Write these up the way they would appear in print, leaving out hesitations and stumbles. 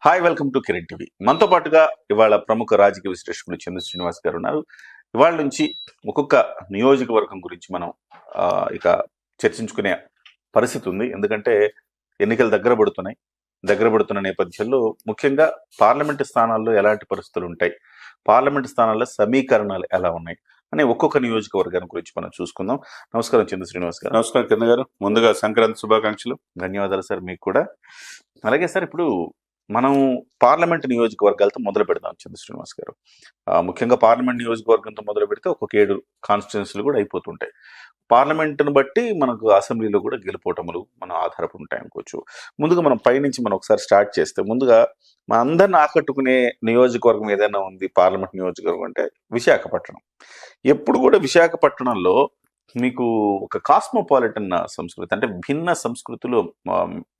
Hi, welcome to Kiran TV. మనతో పాటుగా ఇవాళ ప్రముఖ రాజకీయ విశ్లేషకులు చంద్ర శ్రీనివాస్ గారు ఉన్నారు. ఇవాళ నుంచి ఒక్కొక్క నియోజకవర్గం గురించి మనం ఇక చర్చించుకునే పరిస్థితి ఉంది. ఎందుకంటే ఎన్నికలు దగ్గర పడుతున్న నేపథ్యంలో ముఖ్యంగా పార్లమెంటు స్థానాల్లో ఎలాంటి పరిస్థితులు ఉంటాయి, పార్లమెంటు స్థానాల్లో సమీకరణాలు ఎలా ఉన్నాయి అనే ఒక్కొక్క నియోజకవర్గాన్ని గురించి మనం చూసుకుందాం. నమస్కారం చంద్ర శ్రీనివాస్ గారు. నమస్కారం కిరణ్ గారు. ముందుగా సంక్రాంతి శుభాకాంక్షలు. ధన్యవాదాలు సార్. మీకు కూడా అలాగే సార్. ఇప్పుడు మనం పార్లమెంట్ నియోజకవర్గాలతో మొదలు పెడదాం చంద్ర శ్రీనివాస్ గారు. ముఖ్యంగా పార్లమెంట్ నియోజకవర్గంతో మొదలు పెడితే ఒక్కొక్క 7 కాన్స్టిట్యున్సీలు కూడా అయిపోతుంటాయి. పార్లమెంటును బట్టి మనకు అసెంబ్లీలో కూడా గెలుపోవటములు మనం ఆధారపడి ఉంటాయి అనుకోవచ్చు. ముందుగా మనం పైనుంచి మనం ఒకసారి స్టార్ట్ చేస్తే, ముందుగా మన అందరిని ఆకట్టుకునే నియోజకవర్గం ఏదైనా ఉంది పార్లమెంట్ నియోజకవర్గం అంటే విశాఖపట్నం. ఎప్పుడు కూడా విశాఖపట్నంలో మీకు ఒక కాస్మోపాలిటన్ సంస్కృతి, అంటే భిన్న సంస్కృతులు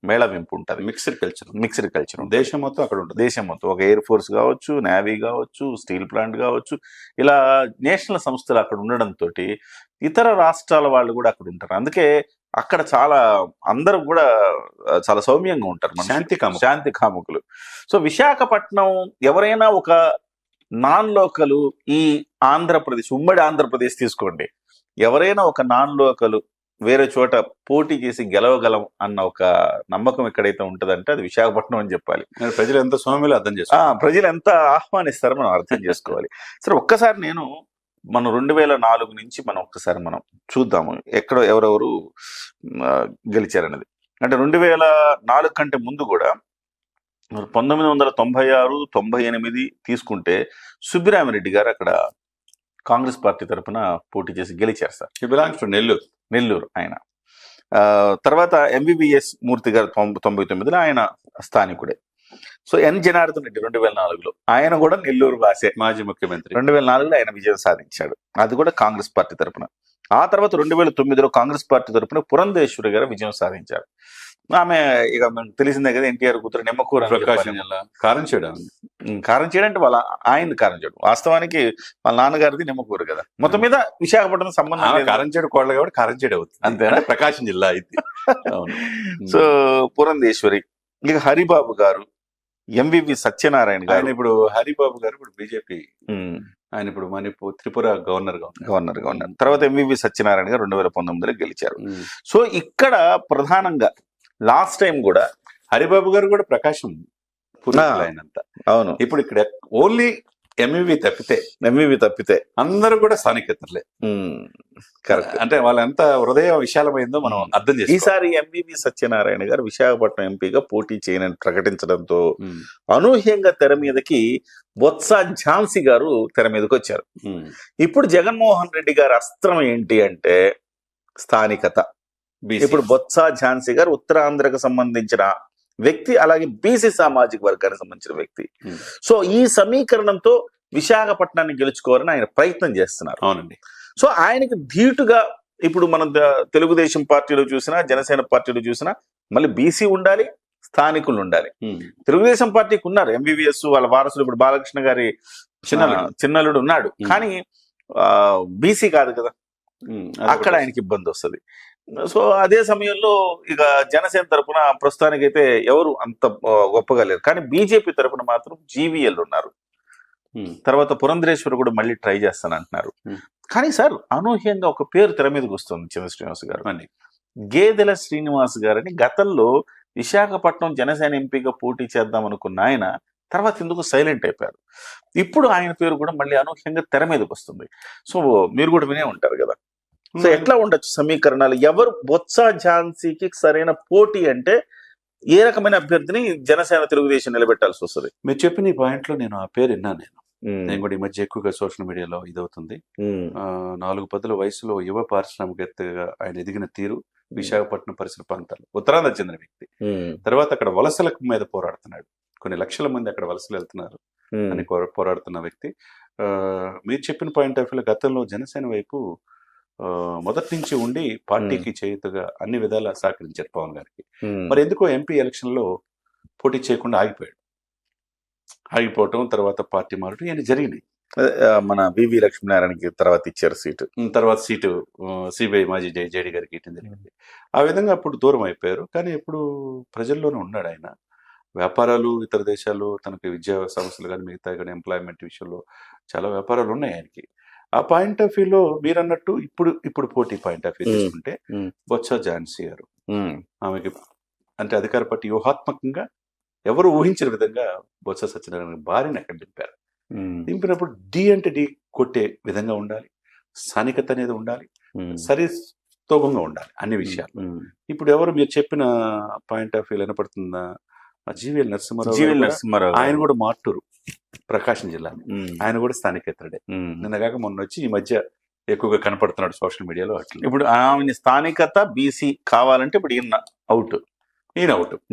మేళవింపు ఉంటుంది. మిక్స్డ్ కల్చర్ దేశం మొత్తం అక్కడ ఉంటుంది. దేశం మొత్తం ఒక ఎయిర్ ఫోర్స్ కావచ్చు, నేవీ కావచ్చు, స్టీల్ ప్లాంట్ కావచ్చు, ఇలా నేషనల్ సంస్థలు అక్కడ ఉండడంతో ఇతర రాష్ట్రాల వాళ్ళు కూడా అక్కడ ఉంటారు. అందుకే అక్కడ చాలా అందరూ కూడా చాలా సౌమ్యంగా ఉంటారు, శాంతి కాముకులు. సో విశాఖపట్నం ఎవరైనా ఒక నాన్ లోకలు, ఈ ఆంధ్రప్రదేశ్, ఉమ్మడి ఆంధ్రప్రదేశ్ తీసుకోండి, ఎవరైనా ఒక నాన్ లోకలు వేరే చోట పోటీ చేసి గెలవగలం అన్న ఒక నమ్మకం ఎక్కడైతే ఉంటుందంటే అది విశాఖపట్నం అని చెప్పాలి. ప్రజలు ఎంత స్వామిలో అర్థం చేసుకోవాలి, ప్రజలు ఎంత ఆహ్వానిస్తారో మనం అర్థం చేసుకోవాలి. సరే, ఒక్కసారి మనం 2004 నుంచి మనం ఒక్కసారి మనం చూద్దాము ఎవరెవరు గెలిచారనేది. అంటే 2004 కంటే ముందు కూడా 1996, 98 తీసుకుంటే సుబ్బిరామిరెడ్డి గారు అక్కడ కాంగ్రెస్ పార్టీ తరఫున పోటీ చేసి గెలిచారు sir. He belongs to Nellore ఆయన. తర్వాత ఎంబీబీఎస్ మూర్తి గారు 99లో ఆయన స్థానికుడే. సో ఎన్ జనార్దన్ రెడ్డి 2004లో ఆయన కూడా నెల్లూరు వాసే, మాజీ ముఖ్యమంత్రి. 2004లో ఆయన విజయం సాధించాడు, అది కూడా కాంగ్రెస్ పార్టీ తరఫున. ఆ తర్వాత 2009లో కాంగ్రెస్ పార్టీ తరఫున పురంధేశ్వరి గారు విజయం సాధించారు. ఆమె ఇక మనకు తెలిసిందే కదా, ఎన్టీఆర్ కూతురు నిమ్మకూరు. ప్రకాశం జిల్లా కారంచేడు అంటే వాళ్ళ ఆయన కారంచేడు, వాస్తవానికి వాళ్ళ నాన్నగారిది నిమ్మకూరు కదా. మొత్తం మీద విశాఖపట్నం సంబంధం కారంచేడు కోడలు కాబట్టి కారంచేడు అవుతుంది, అంతేనా? ప్రకాశం జిల్లా అయితే. సో పురంధేశ్వరి, ఇక హరిబాబు గారు, ఎంవివి సత్యనారాయణ గారు. ఇప్పుడు హరిబాబు గారు ఇప్పుడు బీజేపీ, ఆయన ఇప్పుడు త్రిపుర గవర్నర్ గా ఉన్నారు. తర్వాత ఎంవివి సత్యనారాయణ గారు 2019లో గెలిచారు. సో ఇక్కడ ప్రధానంగా లాస్ట్ టైం కూడా హరిబాబు గారు కూడా ప్రకాశం ఆయనంతా. అవును. ఇప్పుడు ఇక్కడ ఓన్లీ ఎంవివి తప్పితే అందరూ కూడా స్థానికేతరులే. కరెక్ట్. అంటే వాళ్ళ ఎంత హృదయ విశాలమైందో మనం అర్థం చేస్తాం. ఈసారి ఎంవివి సత్యనారాయణ గారు విశాఖపట్నం ఎంపీగా పోటీ చేయనని ప్రకటించడంతో అనూహ్యంగా తెర మీదకి బొత్స ఝాన్సీ గారు తెర మీదకి వచ్చారు. ఇప్పుడు జగన్మోహన్ రెడ్డి గారి అస్త్రం ఏంటి అంటే స్థానికత. ఇప్పుడు బొత్స ఝాన్సీ గారు ఉత్తరాంధ్రకు సంబంధించిన వ్యక్తి, అలాగే బీసీ సామాజిక వర్గానికి సంబంధించిన వ్యక్తి. సో ఈ సమీకరణంతో విశాఖపట్నాన్ని గెలుచుకోవాలని ఆయన ప్రయత్నం చేస్తున్నారు. అవునండి. సో ఆయనకి ధీటుగా ఇప్పుడు మనం తెలుగుదేశం పార్టీలో చూసినా, జనసేన పార్టీలో చూసినా మళ్ళీ బీసీ ఉండాలి, స్థానికులు ఉండాలి. తెలుగుదేశం పార్టీకి ఉన్నారు ఎంబీబీఎస్, వాళ్ళ వారసులు. ఇప్పుడు బాలకృష్ణ గారి చిన్నల్లుడు ఉన్నాడు, కానీ బీసీ కాదు కదా, అక్కడ ఆయనకి ఇబ్బంది వస్తుంది. సో అదే సమయంలో ఇక జనసేన తరఫున ప్రస్తుతానికైతే ఎవరు అంత గొప్పగా లేరు, కానీ బీజేపీ తరఫున మాత్రం జీవీఎల్ ఉన్నారు. తర్వాత పురంధరేశ్వరి కూడా మళ్ళీ ట్రై చేస్తానంటున్నారు. కానీ సార్, అనూహ్యంగా ఒక పేరు తెర మీదకి వస్తుంది చంద్ర శ్రీనివాస్ గారు. గేదెల శ్రీనివాస్ గారని గతంలో విశాఖపట్నం జనసేన ఎంపీగా పోటీ చేద్దాం అనుకున్న ఆయన తర్వాత ఎందుకు సైలెంట్ అయిపోయారు. ఇప్పుడు ఆయన పేరు కూడా మళ్ళీ అనూహ్యంగా తెర మీదకి వస్తుంది. సో మీరు కూడా వినే ఉంటారు కదా. సో ఎట్లా ఉండొచ్చు సమీకరణాలు? ఎవరు బొత్స ఝాన్సీకి సరైన పోటీ అంటే ఏ రకమైన అభ్యర్థిని జనసేన తెలుగుదేశం నిలబెట్టాల్సి వస్తుంది? మీరు చెప్పిన ఈ పాయింట్ లో నేను ఆ పేరు విన్నాను. నేను కూడా ఈ మధ్య ఎక్కువగా సోషల్ మీడియాలో ఇదవుతుంది. 4 వయసులో యువ పారిశ్రామికవేత్తగా ఆయన ఎదిగిన తీరు, విశాఖపట్నం పరిసర ప్రాంతాలు, ఉత్తరాంధ్ర చెందిన వ్యక్తి. తర్వాత అక్కడ వలసల మీద పోరాడుతున్నాడు. కొన్ని లక్షల మంది అక్కడ వలసలు వెళ్తున్నారు అని పోరాడుతున్న వ్యక్తి. మీరు చెప్పిన పాయింట్ ఆఫ్ వ్యూలో గతంలో జనసేన వైపు మొదటి నుంచి ఉండి పార్టీకి చేయుతగా అన్ని విధాలా సహకరించారు పవన్ గారికి. మరి ఎందుకో ఎంపీ ఎలక్షన్ లో పోటీ చేయకుండా ఆగిపోవటం, తర్వాత పార్టీ మారటం ఇవన్నీ జరిగినాయి. మన వివి లక్ష్మీనారాయణకి తర్వాత ఇచ్చారు సీటు సిబిఐ మాజీ జేడీ గారికి ఇవ్వడం జరిగింది. ఆ విధంగా అప్పుడు దూరం అయిపోయారు. కానీ ఇప్పుడు ప్రజల్లోనే ఉన్నాడు ఆయన. వ్యాపారాలు ఇతర దేశాల్లో తనకి విద్యా సంస్థలు కానీ మిగతా కానీ ఎంప్లాయ్మెంట్ విషయంలో చాలా వ్యాపారాలు ఉన్నాయి ఆయనకి. ఆ పాయింట్ ఆఫ్ వ్యూలో మీరు అన్నట్టు ఇప్పుడు పోటీ పాయింట్ ఆఫ్ వ్యూ తీసుకుంటే బొత్స ఝాన్సీ గారు ఆమెకి అంటే అధికార పార్టీ వ్యూహాత్మకంగా ఎవరు ఊహించిన విధంగా బొత్స సత్యనారాయణ భార్యని అక్కడ దింపారు. దింపినప్పుడు డి అంటే డి కొట్టే విధంగా ఉండాలి, స్థానికత అనేది ఉండాలి, సరితూగంగా ఉండాలి అన్ని విషయాలు. ఇప్పుడు ఎవరు మీరు చెప్పిన పాయింట్ ఆఫ్ వ్యూ వినపడుతుందా, జీవీఎల్ నరసింహారావు ఆయన కూడా మార్టూరు ప్రకాశం జిల్లా, ఆయన కూడా స్థానికేతరుడే. నిన్నగాక మొన్న వచ్చి ఈ మధ్య ఎక్కువగా కనపడుతున్నాడు సోషల్ మీడియాలో. అట్లా ఇప్పుడు ఆమె స్థానికత బీసీ కావాలంటే ఇప్పుడు ఈయన అవుట్,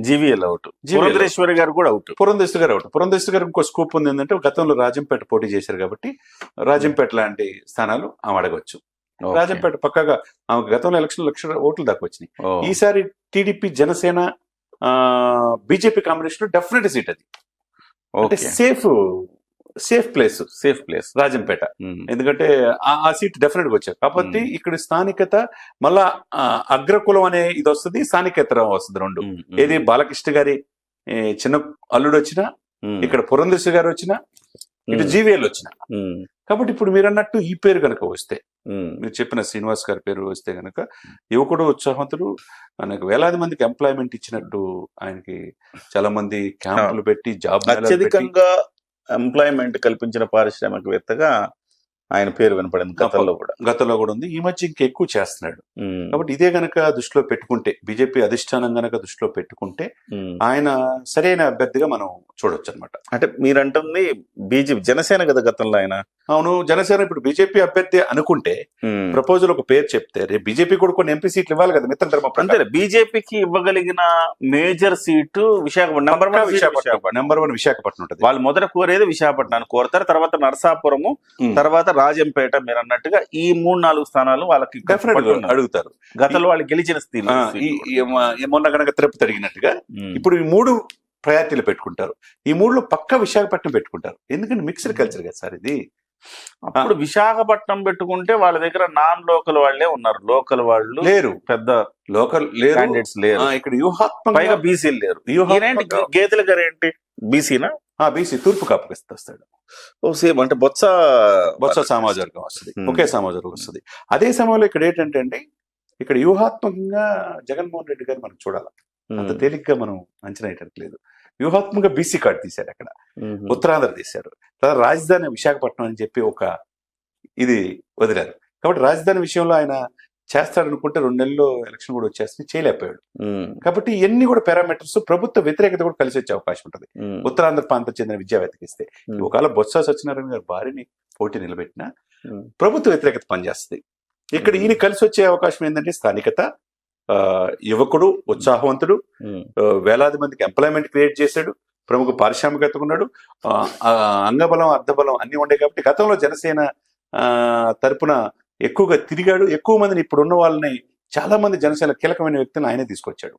జీవీఎల్ అవుట్, పురంధరేశ్వరి గారు కూడా అవుట్, పురంధేశ్వరి గారు అవుట్. పురంధేశ్వరి గారు ఇంకో స్కోప్ ఉంది ఏంటంటే గతంలో రాజంపేట పోటీ చేశారు కాబట్టి రాజంపేట లాంటి స్థానాలు ఆమె అడగవచ్చు. రాజంపేట పక్కగా ఆమె గతంలో ఎలక్షన్ 1,00,000 ఓట్లు దాకా వచ్చినాయి. ఈసారి TDP Janasena BJP combination definite seat అది. అంటే సేఫ్ ప్లేస్ రాజంపేట, ఎందుకంటే ఆ సీట్ డెఫినెట్ గా వచ్చారు కాబట్టి ఇక్కడ స్థానికత మళ్ళా అగ్రకులం అనే ఇది వస్తుంది, స్థానికేతరం వస్తుంది రెండు. ఏది బాలకృష్ణ గారి చిన్న అల్లుడు వచ్చినా, ఇక్కడ పురంధేశ్వరి గారు వచ్చినా, ఇటు జీవీఎల్ వచ్చిన. కాబట్టి ఇప్పుడు మీరు అన్నట్టు ఈ పేరు కనుక వస్తే, మీరు చెప్పిన శ్రీనివాస్ గారి పేరు వస్తే కనుక యువకుడు ఉత్సాహవంతుడు, ఆయనకు వేలాది మందికి ఎంప్లాయ్మెంట్ ఇచ్చినట్టు, ఆయనకి చాలా మంది క్యాంపులు పెట్టి జాబ్ అత్యధికంగా ఎంప్లాయ్మెంట్ కల్పించిన పారిశ్రామికవేత్తగా ఆయన పేరు వినపడింది గతంలో కూడా ఉంది. ఈ మధ్య ఇంకా ఎక్కువ చేస్తున్నాడు. కాబట్టి ఇదే గనక దృష్టిలో పెట్టుకుంటే, బీజేపీ అధిష్టానం గనక దృష్టిలో పెట్టుకుంటే ఆయన సరైన అభ్యర్థిగా మనం చూడొచ్చు అనమాట. అంటే మీరంటుంది బీజేపీ జనసేన కదా గతంలో ఆయన. అవును, జనసేన ఇప్పుడు బీజేపీ అభ్యర్థి అనుకుంటే ప్రపోజల్ ఒక పేరు చెప్తే రేపు బీజేపీ కూడా కొన్ని ఎంపీ సీట్లు ఇవ్వాలి కదా మిత్ర ధర్మ. అంతే, బీజేపీకి ఇవ్వగలిగిన major seat Visakhapatnam, number 1 Visakhapatnam ఉంటుంది. వాళ్ళు మొదట కోరేది విశాఖపట్నాన్ని కోరతారు, తర్వాత నరసాపురము, తర్వాత రాజంపేట. మీరు అన్నట్టుగా ఈ 3-4 స్థానాలు వాళ్ళకి అడుగుతారు. గతంలో వాళ్ళు గెలిచిన స్థితి మొన్న కనుక తిరుపతి అడిగినట్టుగా ఇప్పుడు ఈ 3 ప్రయారిటీలు పెట్టుకుంటారు. ఈ 3లో పక్క విశాఖపట్నం పెట్టుకుంటారు. ఎందుకంటే మిక్స్డ్ కల్చర్ కదా సార్ ఇది. అప్పుడు విశాఖపట్నం పెట్టుకుంటే వాళ్ళ దగ్గర నాన్ లోకల్ వాళ్లే ఉన్నారు, లోకల్ వాళ్ళు లేరు, పెద్ద లోకల్ లేరు, క్యాండిడేట్స్ లేరు. ఇక్కడ వ్యూహాత్మకంగా బీసీలు లేరు. గేదెల గారు ఏంటి బీసీనా? బీసీ తూర్పు కాపుకి వస్తాడు. సేమ్ అంటే బొత్స సమాజ వర్గం వస్తుంది, ఒకే సమాజ వర్గం వస్తుంది. అదే సమయంలో ఇక్కడ ఏంటంటే అండి, ఇక్కడ వ్యూహాత్మకంగా జగన్మోహన్ రెడ్డి గారు మనం చూడాలి. అంత తేలిగ్గా మనం అంచనా వేయట్లేదు. వ్యూహాత్మకంగా బీసీ కార్డు తీశారు, అక్కడ ఉత్తరాంధ్ర తీశారు, తర్వాత రాజధాని విశాఖపట్నం అని చెప్పి ఒక ఇది వదిలారు. కాబట్టి రాజధాని విషయంలో ఆయన చేస్తాడనుకుంటే 2 నెలల్లో ఎలక్షన్ కూడా వచ్చేస్తే చేయలేకపోయాడు. కాబట్టి ఇవన్నీ కూడా పారామీటర్స్ ప్రభుత్వ వ్యతిరేకత కూడా కలిసి వచ్చే అవకాశం ఉంటుంది. ఉత్తరాంధ్ర ప్రాంతం చెందిన విద్యావేత్తకి ఇస్తే ఒకవేళ బొత్స సత్యనారాయణ గారి భార్యని పోటీ నిలబెట్టినా ప్రభుత్వ వ్యతిరేకత పనిచేస్తుంది. ఇక్కడ ఈయన కలిసి వచ్చే అవకాశం ఏంటంటే స్థానికత, యువకుడు, ఉత్సాహవంతుడు, వేలాది మందికి ఎంప్లాయ్మెంట్ క్రియేట్ చేశాడు, ప్రముఖ పారిశ్రామికవేత్తగా ఉన్నాడు, అంగబలం అర్ధబలం అన్ని ఉండే. కాబట్టి గతంలో జనసేన తరపున ఎక్కువగా తిరిగాడు. ఎక్కువ మందిని ఇప్పుడున్న వాళ్ళని చాలా మంది జనసేన కీలకమైన వ్యక్తులను ఆయనే తీసుకొచ్చాడు.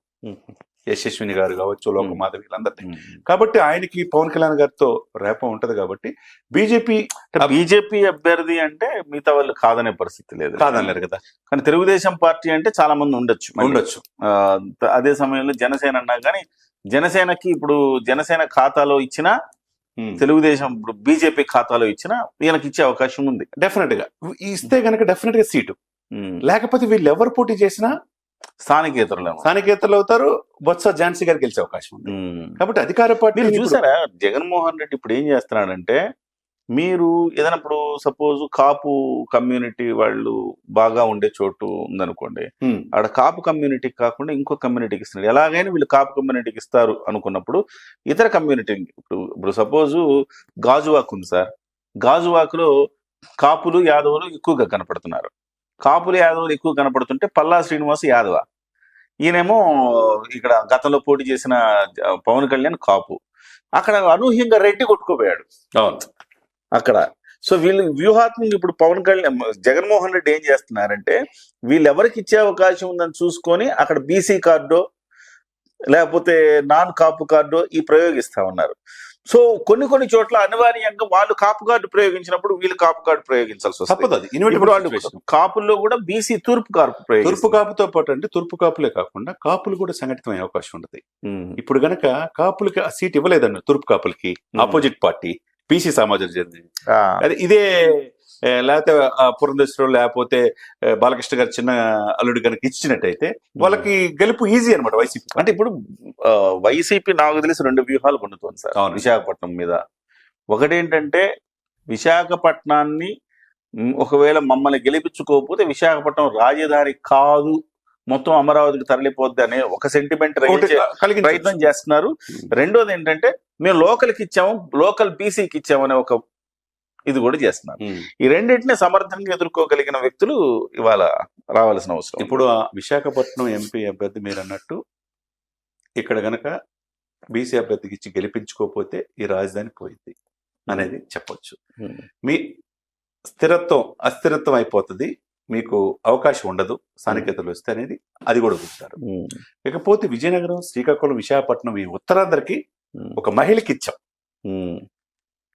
యశస్విని గారు కావచ్చు, లోకమాధవి, వీళ్ళందరినీ. కాబట్టి ఆయనకి పవన్ కళ్యాణ్ గారితో రేపం ఉంటది. కాబట్టి బీజేపీ అభ్యర్థి అంటే మిగతా వాళ్ళు కాదనే పరిస్థితి లేదు, కాదనలేరు కదా. కానీ తెలుగుదేశం పార్టీ అంటే చాలా మంది ఉండొచ్చు. అదే సమయంలో జనసేన అన్నా కానీ జనసేనకి ఇప్పుడు జనసేన ఖాతాలో ఇచ్చిన, తెలుగుదేశం ఇప్పుడు బీజేపీ ఖాతాలో ఇచ్చిన ఈయనకి ఇచ్చే అవకాశం ఉంది. డెఫినెట్ గా ఇస్తే గనక డెఫినెట్ గా సీటు. లేకపోతే వీళ్ళు ఎవరు పోటీ చేసినా స్థానికేతరులు అవుతారు. బొత్స ఝాన్సీ గారు గెలిచే అవకాశం ఉంది. కాబట్టి అధికార పార్టీ చూసారా, జగన్మోహన్ రెడ్డి ఇప్పుడు ఏం చేస్తున్నాడంటే, మీరు ఏదైనా ఇప్పుడు సపోజ్ కాపు కమ్యూనిటీ వాళ్ళు బాగా ఉండే చోటు ఉందనుకోండి, ఆడ కాపు కమ్యూనిటీకి కాకుండా ఇంకో కమ్యూనిటీకి ఇస్తున్నారు. ఎలాగైనా వీళ్ళు కాపు కమ్యూనిటీకి ఇస్తారు అనుకున్నప్పుడు ఇతర కమ్యూనిటీ, ఇప్పుడు సపోజ్ గాజువాక్ ఉంది సార్, గాజువాక్లో కాపులు యాదవులు ఎక్కువగా కనపడుతున్నారు. కాపులు యాదవులు ఎక్కువ కనపడుతుంటే పల్లా శ్రీనివాస్ యాదవ, ఈయనేమో ఇక్కడ గతంలో పోటీ చేసిన పవన్ కళ్యాణ్ కాపు, అక్కడ అనూహ్యంగా రెడ్డి కొట్టుకోపోయాడు అక్కడ. సో వీళ్ళు వ్యూహాత్మకంగా ఇప్పుడు పవన్ కళ్యాణ్, జగన్మోహన్ రెడ్డి ఏం చేస్తున్నారంటే, వీళ్ళు ఎవరికి ఇచ్చే అవకాశం ఉందని చూసుకొని అక్కడ బీసీ కార్డో లేకపోతే నాన్ కాపు కార్డో ఈ ప్రయోగిస్తా ఉన్నారు. సో కొన్ని చోట్ల అనివార్యంగా వాళ్ళు కాపు కార్డు ప్రయోగించినప్పుడు వీళ్ళు కాపు కార్డు ప్రయోగించాల్సి వస్తుంది. తప్పదు అది. ఇప్పుడు వాళ్ళు కాపుల్లో కూడా బీసీ తూర్పు కాపు తూర్పు కాపుతో పాటు అంటే తూర్పు కాపులే కాకుండా కాపులు కూడా సంఘటితమయ్యే అవకాశం ఉంటుంది. ఇప్పుడు గనక కాపులకి ఆ సీట్ ఇవ్వలేదండి తూర్పు కాపులకి, ఆపోజిట్ పార్టీ బీసీ సమాజం చెందింది. అది ఇదే లేకపోతే పురంధేశ్వరం లేకపోతే బాలకృష్ణ గారి చిన్న అల్లుడు కనుక ఇచ్చినట్టయితే వాళ్ళకి గెలుపు ఈజీ అనమాట వైసీపీ. అంటే ఇప్పుడు వైసీపీ నాకు తెలిసి 2 వ్యూహాలు పండుతోంది సార్ విశాఖపట్నం మీద. ఒకటేంటంటే విశాఖపట్నాన్ని ఒకవేళ మమ్మల్ని గెలిపించుకోకపోతే విశాఖపట్నం రాజధాని కాదు, మొత్తం అమరావతికి తరలిపోద్ది అనే ఒక సెంటిమెంట్ ప్రయత్నం చేస్తున్నారు. రెండోది ఏంటంటే మేము లోకల్కి ఇచ్చాము, లోకల్ బీసీకి ఇచ్చాము అనే ఒక ఇది కూడా చేస్తున్నారు. ఈ రెండింటిని సమర్థంగా ఎదుర్కోగలిగిన వ్యక్తులు ఇవాళ రావాల్సిన అవసరం. ఇప్పుడు ఆ విశాఖపట్నం ఎంపీ అభ్యర్థి మీరు అన్నట్టు ఇక్కడ గనక బీసీ అభ్యర్థికి ఇచ్చి గెలిపించుకోకపోతే ఈ రాజధాని పోయింది అనేది చెప్పొచ్చు. మీ స్థిరత్వం అస్థిరత్వం అయిపోతుంది, మీకు అవకాశం ఉండదు స్థానికతలు వస్తే అనేది అది కూడా చూస్తారు. ఇకపోతే విజయనగరం, శ్రీకాకుళం, విశాఖపట్నం ఈ ఉత్తరాంధ్రకి ఒక మహిళకి ఇచ్చాం,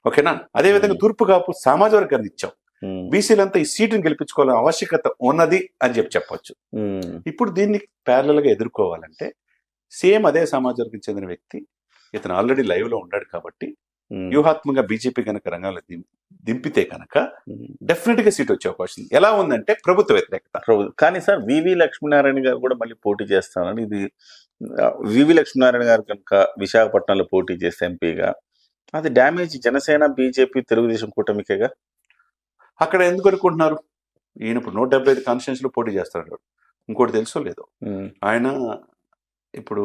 ఓకేనా. అదేవిధంగా తూర్పు కాపు సామాజిక వర్గాన్ని ఇచ్చాం. బీసీలంతా ఈ సీటును గెలిపించుకోవాలని ఆవశ్యకత ఉన్నది అని చెప్పొచ్చు. ఇప్పుడు దీన్ని ప్యారలల్ గా ఎదుర్కోవాలంటే సేమ్ అదే సమాజ వర్గం చెందిన వ్యక్తి, ఇతను ఆల్రెడీ లైవ్ లో ఉన్నాడు కాబట్టి వ్యూహాత్మకంగా బీజేపీ కనుక రంగంలో దింపితే కనుక డెఫినెట్ గా సీట్ వచ్చే అవకాశం ఎలా ఉందంటే ప్రభుత్వ వ్యతిరేకత. కానీ సార్ వివి లక్ష్మీనారాయణ గారు కూడా మళ్ళీ పోటీ చేస్తానని, ఇది వివి లక్ష్మీనారాయణ గారు కనుక విశాఖపట్నంలో పోటీ చేస్తే ఎంపీగా అది డ్యామేజ్ జనసేన, బీజేపీ, తెలుగుదేశం కూటమికేగా. అక్కడ ఎందుకు అనుకుంటున్నారు? ఈయన ఇప్పుడు 175 కాన్స్టిట్యూన్స్ లో పోటీ చేస్తాడు. ఇంకోటి తెలుసో లేదో, ఆయన ఇప్పుడు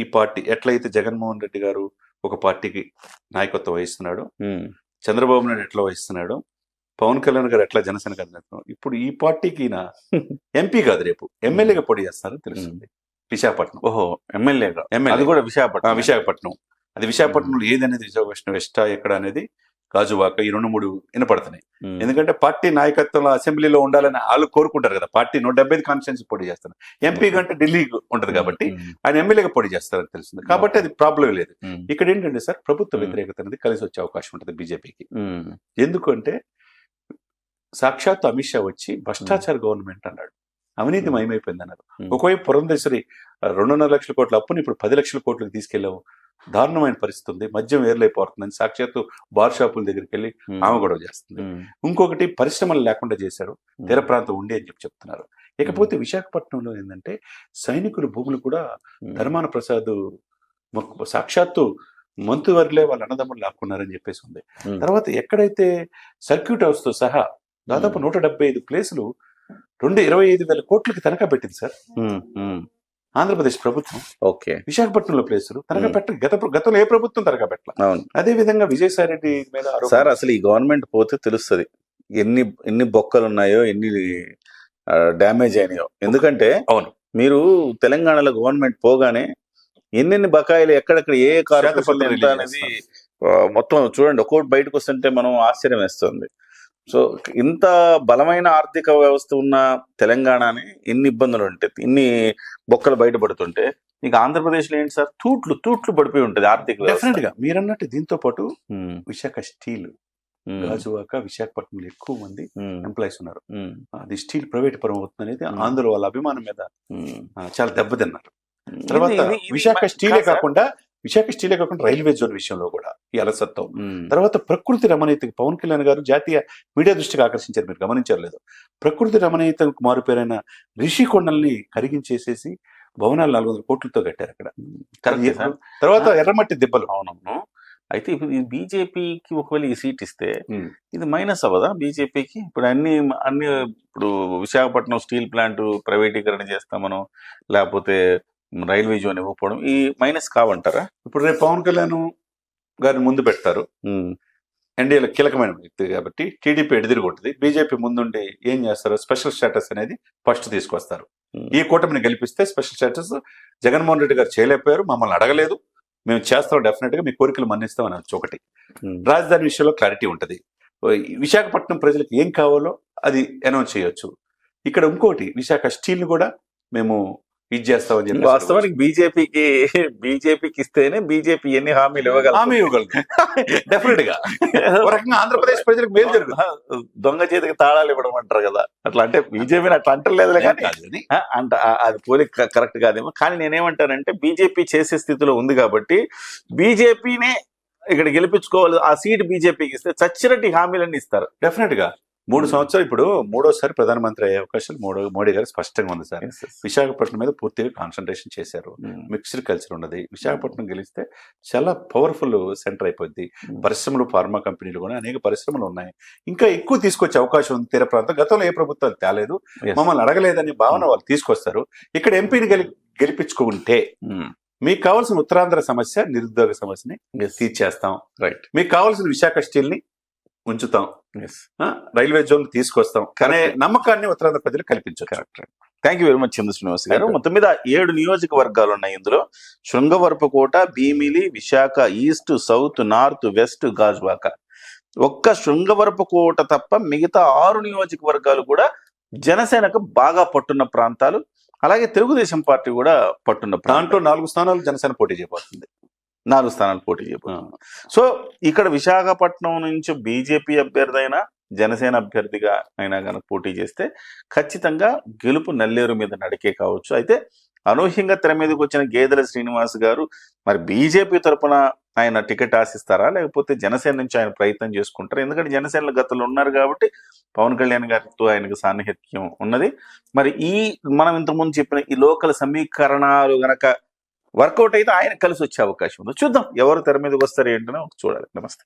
ఈ పార్టీ ఎట్లయితే జగన్మోహన్ రెడ్డి గారు ఒక పార్టీకి నాయకత్వం వహిస్తున్నాడు, చంద్రబాబు నాయుడు ఎట్లా వహిస్తున్నాడు, పవన్ కళ్యాణ్ గారు ఎట్లా జనసేన గారు, ఇప్పుడు ఈ పార్టీకి ఈయన ఎంపీ కాదు రేపు ఎమ్మెల్యేగా పోటీ చేస్తారని తెలుస్తుంది. విశాఖపట్నం. ఓహో, ఎమ్మెల్యేగా. అది కూడా విశాఖపట్నం. అది విశాఖపట్నంలో ఏదనేది రిజర్వేషన్ వెస్టా ఎక్కడ అనేది గాజువాక ఈ 2-3 వినపడుతున్నాయి. ఎందుకంటే పార్టీ నాయకత్వంలో అసెంబ్లీలో ఉండాలని వాళ్ళు కోరుకుంటారు కదా. పార్టీ 175 కాన్స్టిట్యూన్సీ పోటీ చేస్తారు, ఎంపీ కంటే ఢిల్లీ ఉంటది కాబట్టి ఆయన ఎమ్మెల్యేగా పోటీ చేస్తారని తెలుస్తుంది. కాబట్టి అది ప్రాబ్లం లేదు. ఇక్కడ ఏంటంటే సార్ ప్రభుత్వ వ్యతిరేకత అనేది కలిసి వచ్చే అవకాశం ఉంటుంది బీజేపీకి. ఎందుకంటే సాక్షాత్ అమిత్ షా వచ్చి భ్రష్టాచార గవర్నమెంట్ అన్నాడు, అవినీతి మయమైపోయింది అన్నారు. ఒకవైపు పురంధేశ్వరి 2.5 లక్షల కోట్ల అప్పుని ఇప్పుడు 10 లక్షల కోట్లకు తీసుకెళ్ళావు, దారుణమైన పరిస్థితి ఉంది, మద్యం ఏర్లైపోతుందని సాక్షాత్తు బార్ షాపుల దగ్గరికి వెళ్ళి ఆమె గొడవ చేస్తుంది. ఇంకొకటి పరిశ్రమలు లేకుండా చేశారు, తీర ప్రాంతం ఉండి అని చెప్తున్నారు. ఇకపోతే విశాఖపట్నంలో ఏంటంటే సైనికుల భూములు కూడా ధర్మాన ప్రసాద్ సాక్షాత్తు మంత్రివర్గులే వాళ్ళ అన్నదమ్ములు లాక్కున్నారని చెప్పేసి ఉంది. తర్వాత ఎక్కడైతే సర్క్యూట్ హౌస్ తో సహా దాదాపు 175 ప్లేసులు 25,000 కోట్లకి తనఖా పెట్టింది సార్ ఆంధ్రప్రదేశ్ ప్రభుత్వం. ఓకే, విశాఖపట్నంలో ప్లేసులు తనఖా గతంలో ఏ ప్రభుత్వం తనఖా పెట్టాలి. అదే విధంగా విజయసాయి రెడ్డి మీద సార్ అసలు ఈ గవర్నమెంట్ పోతే తెలుస్తుంది ఎన్ని బొక్కలు ఉన్నాయో, ఎన్ని డ్యామేజ్ అయినాయో. ఎందుకంటే అవును, మీరు తెలంగాణలో గవర్నమెంట్ పోగానే ఎన్ని బకాయిలు ఎక్కడెక్కడ ఏ కార్యక్రమం అనేది మొత్తం చూడండి, ఒక్కొక్కటి బయటకు వస్తుంటే మనం ఆశ్చర్యం వేస్తుంది. సో ఇంత బలమైన ఆర్థిక వ్యవస్థ ఉన్న తెలంగాణని ఇన్ని ఇబ్బందులు ఉంటాయి, ఇన్ని బొక్కలు బయటపడుతుంటే మీకు ఆంధ్రప్రదేశ్ లో ఏంటి సార్, తూట్లు పడిపోయి ఉంటుంది ఆర్థిక. డెఫినెట్ గా మీరన్నట్టు దీంతో పాటు విశాఖ స్టీల్, గాజువాక, విశాఖపట్నంలో ఎక్కువ మంది ఎంప్లాయీస్ ఉన్నారు. అది స్టీల్ ప్రైవేట్ పరం అవుతుంది అనేది ఆంధ్ర వాళ్ళ అభిమానం మీద చాలా దెబ్బతిన్నారు. తర్వాత విశాఖ స్టీలే కాకుండా రైల్వే జోన్ విషయంలో కూడా ఈ అలసత్వం. తర్వాత ప్రకృతి రమణీయతకు పవన్ కళ్యాణ్ గారు జాతీయ మీడియా దృష్టికి ఆకర్షించారు, మీరు గమనించారు లేదు. ప్రకృతి రమణీయతకు మారుపేరైన రిషికొండల్ని కరిగించేసేసి భవనాలు 400 కోట్లతో కట్టారు అక్కడ. తర్వాత ఎర్రమట్టి దిబ్బలు. అవునవును. అయితే ఇప్పుడు ఈ బీజేపీకి ఒకవేళ ఈ సీట్ ఇస్తే ఇది మైనస్ అవ్వదా బీజేపీకి? ఇప్పుడు అన్ని ఇప్పుడు విశాఖపట్నం స్టీల్ ప్లాంట్ ప్రైవేటీకరణ చేస్తామనో లేకపోతే రైల్వే జోన్ ఇవ్వకపోవడం ఈ మైనస్ కావంటారా? ఇప్పుడు రేపు పవన్ కళ్యాణ్ గారిని ముందు పెడతారు, ఎన్డీఏలో కీలకమైన వ్యక్తి కాబట్టి టీడీపీ ఎడిదిరిగొంటుంది. బీజేపీ ముందుండి ఏం చేస్తారు, స్పెషల్ స్టేటస్ అనేది ఫస్ట్ తీసుకొస్తారు. ఈ కూటమిని గెలిపిస్తే స్పెషల్ స్టేటస్ జగన్మోహన్ రెడ్డి గారు చేయలేకపోయారు, మమ్మల్ని అడగలేదు, మేము చేస్తాం, డెఫినెట్ గా మీ కోరికలు మన్నిస్తాం అని ఒకటి. రాజధాని విషయంలో క్లారిటీ ఉంటుంది. విశాఖపట్నం ప్రజలకు ఏం కావాలో అది అనౌన్స్ చేయొచ్చు. ఇక్కడ ఇంకోటి విశాఖ స్టీల్ ని కూడా మేము ఇది చేస్తామని చెప్పి వాస్తవానికి బీజేపీకి ఇస్తేనే బీజేపీ ఎన్ని హామీలు హామీ ఇవ్వగలదు డెఫినెట్ గా ఒక రకంగా ఆంధ్రప్రదేశ్ ప్రజలకు మేలు జరుగుతుంది. దొంగ చేతికి తాళాలు ఇవ్వడం అంటారు కదా, అట్లా అంటే బీజేపీని అట్లా అంటలేదులే కానీ అంట అది పోలి కరెక్ట్ కాదేమో. కానీ నేనేమంటానంటే బీజేపీ చేసే స్థితిలో ఉంది కాబట్టి బీజేపీనే ఇక్కడ గెలిపించుకోవాలి, ఆ సీట్ బీజేపీకి ఇస్తే చచ్చినట్టు హామీలన్నీ ఇస్తారు డెఫినెట్ గా. 3 సంవత్సరాలు ఇప్పుడు 3వ ప్రధానమంత్రి అయ్యే అవకాశాలు మోడీ గారు స్పష్టంగా ఉంది సార్. విశాఖపట్నం మీద పూర్తిగా కాన్సన్ట్రేషన్ చేశారు. మిక్స్డ్ కల్చర్ ఉన్నది. విశాఖపట్నం గెలిస్తే చాలా పవర్ఫుల్ సెంటర్ అయిపోద్ది. పరిశ్రమలు, ఫార్మా కంపెనీలు కూడా అనేక పరిశ్రమలు ఉన్నాయి. ఇంకా ఎక్కువ తీసుకొచ్చే అవకాశం ఉంది. తీర ప్రాంతం గతంలో ఏ ప్రభుత్వాలు తేలేదు, మమ్మల్ని అడగలేదనే భావన వాళ్ళు తీసుకొస్తారు. ఇక్కడ ఎంపీని గెలిపించుకుంటే మీకు కావాల్సిన ఉత్తరాంధ్ర సమస్య, నిరుద్యోగ సమస్యని తీర్చేస్తాం. రైట్. మీకు కావాల్సిన విశాఖ స్టీల్ ని ఉంచుతాం, రైల్వే జోన్ తీసుకొస్తాం. కానీ నమ్మకాన్ని ఉత్తరాంధ్ర ప్రజలు కల్పించారు. Correct. Thank you very much Chandra Srinivas garu. మొత్తం మీద 7 నియోజకవర్గాలు ఉన్నాయి. ఇందులో Srungavarapukota, Bheemili, Visakha east, south, north, west, Gajuwaka. ఒక్క శృంగవరపుకోట తప్ప మిగతా 6 నియోజకవర్గాలు కూడా జనసేనకు బాగా పట్టున్న ప్రాంతాలు. అలాగే తెలుగుదేశం పార్టీ కూడా పట్టున్న దాంట్లో 4 స్థానాలు జనసేన పోటీ చేయబోతుంది. 4 స్థానాలు పోటీ చేయబోతుంది. సో ఇక్కడ విశాఖపట్నం నుంచి బీజేపీ అభ్యర్థి అయినా జనసేన అభ్యర్థిగా అయినా కనుక పోటీ చేస్తే ఖచ్చితంగా గెలుపు నల్లేరు మీద నడికే కావచ్చు. అయితే అనూహ్యంగా తెర మీదకి వచ్చిన గేదెల శ్రీనివాస్ గారు మరి బీజేపీ తరపున ఆయన టికెట్ ఆశిస్తారా, లేకపోతే జనసేన నుంచి ఆయన ప్రయత్నం చేసుకుంటారా? ఎందుకంటే జనసేనలో గతంలో ఉన్నారు కాబట్టి పవన్ కళ్యాణ్ గారితో ఆయనకు సాన్నిహిత్యం ఉన్నది. మరి మనం ఇంతకుముందు చెప్పిన ఈ లోకల్ సమీకరణాలు గనక వర్కౌట్ అయితే ఆయన కలిసి వచ్చే అవకాశం ఉంది. చూద్దాం ఎవరు తెర మీదకి వస్తారు ఏంటనో చూడాలి. నమస్తే.